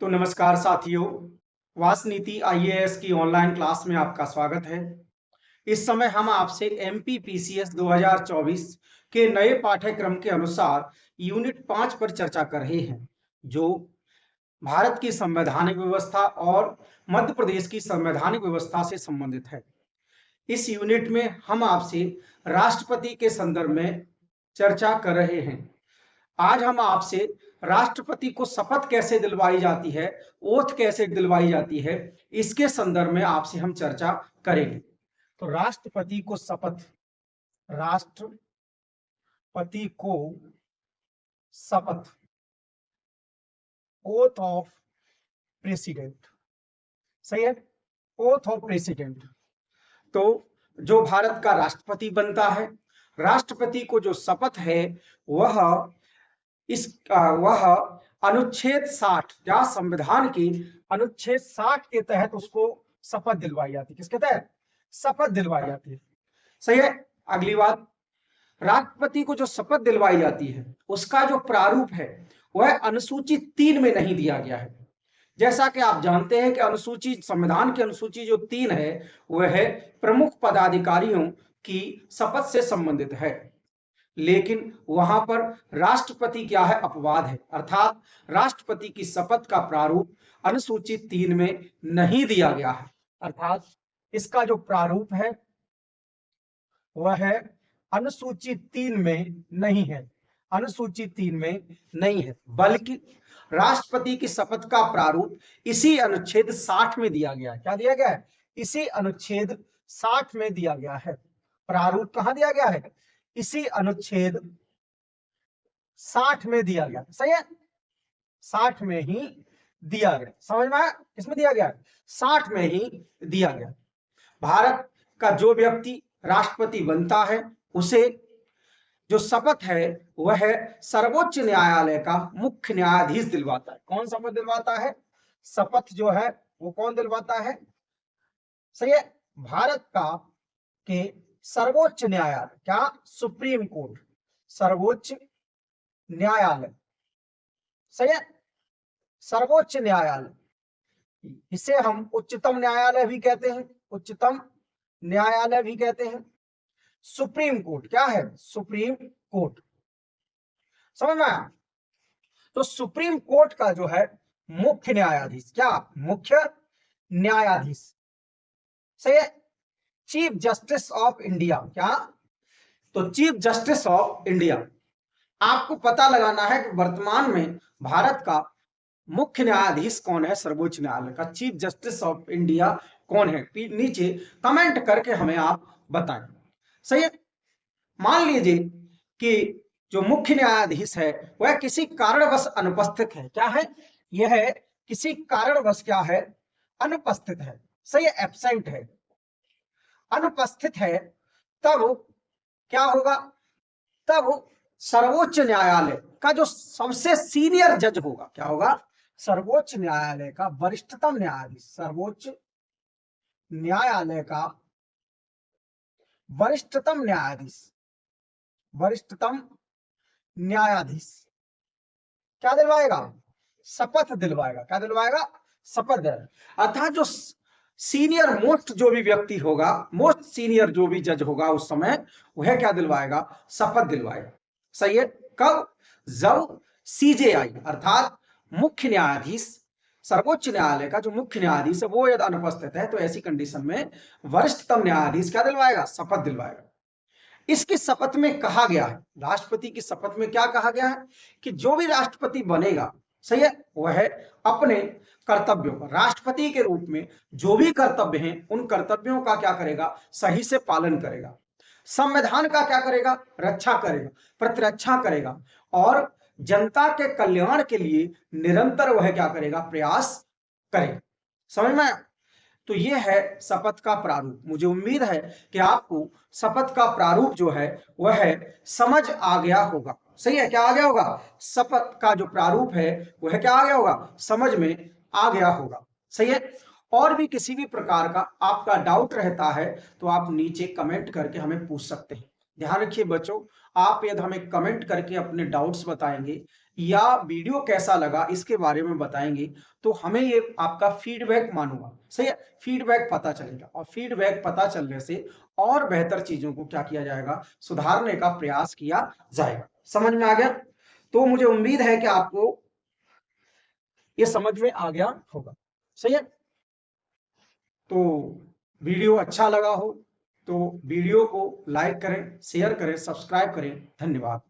तो नमस्कार साथियों, वासनीति आईएएस की ऑनलाइन क्लास में आपका स्वागत है। इस समय हम आपसे एमपीपीसीएस 2024 के नए पाठ्यक्रम के अनुसार यूनिट 5 पर चर्चा कर रहे हैं, जो भारत की संवैधानिक व्यवस्था और मध्य प्रदेश की संवैधानिक व्यवस्था से संबंधित है। इस यूनिट में हम आपसे राष्ट्रपति के संदर्भ में चर्चा कर रहे हैं। आज हम आपसे राष्ट्रपति को शपथ कैसे दिलवाई जाती है, ओथ कैसे दिलवाई जाती है, इसके संदर्भ में आपसे हम चर्चा करेंगे। तो राष्ट्रपति को शपथ, राष्ट्रपति को शपथ, ओथ ऑफ प्रेसिडेंट, सही है, ओथ ऑफ प्रेसिडेंट। तो जो भारत का राष्ट्रपति बनता है, राष्ट्रपति को जो शपथ है वह वह अनुच्छेद 60 या संविधान की अनुच्छेद 60 के तहत उसको शपथ दिलवाई जाती है। किसके तहत शपथ दिलवाई जाती है? सही है। अगली बात, राष्ट्रपति को जो शपथ दिलवाई जाती है उसका जो प्रारूप है वह अनुसूची 3 में नहीं दिया गया है। जैसा कि आप जानते हैं कि अनुसूची, संविधान की अनुसूची जो 3 है वह है प्रमुख पदाधिकारियों की शपथ से संबंधित है, लेकिन वहां पर राष्ट्रपति क्या है, अपवाद है। अर्थात राष्ट्रपति की शपथ का प्रारूप अनुसूची 3 में नहीं दिया गया है। अर्थात इसका जो प्रारूप है वह है अनुसूची 3 में नहीं है, अनुसूची 3 में नहीं है, बल्कि राष्ट्रपति की शपथ का प्रारूप इसी अनुच्छेद 60 में दिया गया है। क्या दिया गया है? इसी अनुच्छेद 60 में दिया गया है। प्रारूप कहां दिया गया है? इसी अनुच्छेद 60 में दिया गया। सही है, 60 में ही दिया गया। समझ में आया? किसमें दिया गया? 60 में ही दिया गया। भारत का जो व्यक्ति राष्ट्रपति बनता है उसे जो शपथ है वह सर्वोच्च न्यायालय का मुख्य न्यायाधीश दिलवाता है। कौन शपथ दिलवाता है? शपथ जो है वो कौन दिलवाता है? सही है, भारत का के सर्वोच्च न्यायालय, क्या? सुप्रीम कोर्ट, सर्वोच्च न्यायालय। सही है, सर्वोच्च न्यायालय, इसे हम उच्चतम न्यायालय भी कहते हैं, उच्चतम न्यायालय भी कहते हैं। सुप्रीम कोर्ट क्या है? Supreme court. समझ में आया? तो सुप्रीम कोर्ट का जो है मुख्य न्यायाधीश, क्या? मुख्य न्यायाधीश। सही है, चीफ जस्टिस ऑफ इंडिया, क्या? तो चीफ जस्टिस ऑफ इंडिया। आपको पता लगाना है कि वर्तमान में भारत का मुख्य न्यायाधीश कौन है, सर्वोच्च न्यायालय का चीफ जस्टिस ऑफ इंडिया कौन है, नीचे कमेंट करके हमें आप बताएं। सही है, मान लीजिए कि जो मुख्य न्यायाधीश है वह किसी कारणवश अनुपस्थित है। क्या है? यह है किसी कारणवश क्या है? अनुपस्थित है। सही है, एब्सेंट है, अनुपस्थित है। तब क्या होगा? तब सर्वोच्च न्यायालय का जो सबसे सीनियर जज होगा, क्या होगा? सर्वोच्च न्यायालय का वरिष्ठतम न्यायाधीश, सर्वोच्च न्यायालय का वरिष्ठतम न्यायाधीश, वरिष्ठतम न्यायाधीश क्या दिलवाएगा? शपथ दिलवाएगा। क्या दिलवाएगा? शपथ दिलवाएगा। अर्थात जो सीनियर मोस्ट जो भी व्यक्ति होगा, मोस्ट सीनियर जो भी जज होगा उस समय, वह क्या दिलवाएगा? शपथ दिलवाएगा। सही है, कब? जब सीजेआई अर्थात मुख्य न्यायाधीश, सर्वोच्च न्यायालय का जो मुख्य न्यायाधीश है वो यदि अनुपस्थित है तो ऐसी कंडीशन में वरिष्ठतम न्यायाधीश क्या दिलवाएगा? शपथ दिलवाएगा। इसकी शपथ में कहा गया है, राष्ट्रपति की शपथ में क्या कहा गया है कि जो भी राष्ट्रपति बनेगा, सही है, वह अपने कर्तव्यों का, राष्ट्रपति के रूप में जो भी कर्तव्य हैं उन कर्तव्यों का क्या करेगा? सही से पालन करेगा, संविधान का क्या करेगा? रक्षा करेगा, प्रतिरक्षा करेगा, और जनता के कल्याण के लिए निरंतर वह क्या करेगा? प्रयास करेगा। समझ में? तो ये है शपथ का प्रारूप। मुझे उम्मीद है कि आपको शपथ का प्रारूप जो है वह समझ आ गया होगा। सही है, क्या आ गया होगा? शपथ का जो प्रारूप है वह क्या आ गया होगा? समझ में आ गया होगा। सही है, और भी किसी भी प्रकार का आपका डाउट रहता है तो आप नीचे कमेंट करके हमें पूछ सकते हैं। ध्यान रखिए बच्चों, आप यदि हमें कमेंट करके अपने डाउट्स बताएंगे या वीडियो कैसा लगा इसके बारे में बताएंगे तो हमें ये आपका फीडबैक मानूंगा, सही है, फीडबैक पता चलेगा और फीडबैक पता चलने से और बेहतर चीजों को क्या किया जाएगा, सुधारने का प्रयास किया जाएगा। समझ में आ गया? तो मुझे उम्मीद है कि आपको ये समझ में आ गया होगा, सही है। तो वीडियो अच्छा लगा हो तो वीडियो को लाइक करें, शेयर करें, सब्सक्राइब करें। धन्यवाद।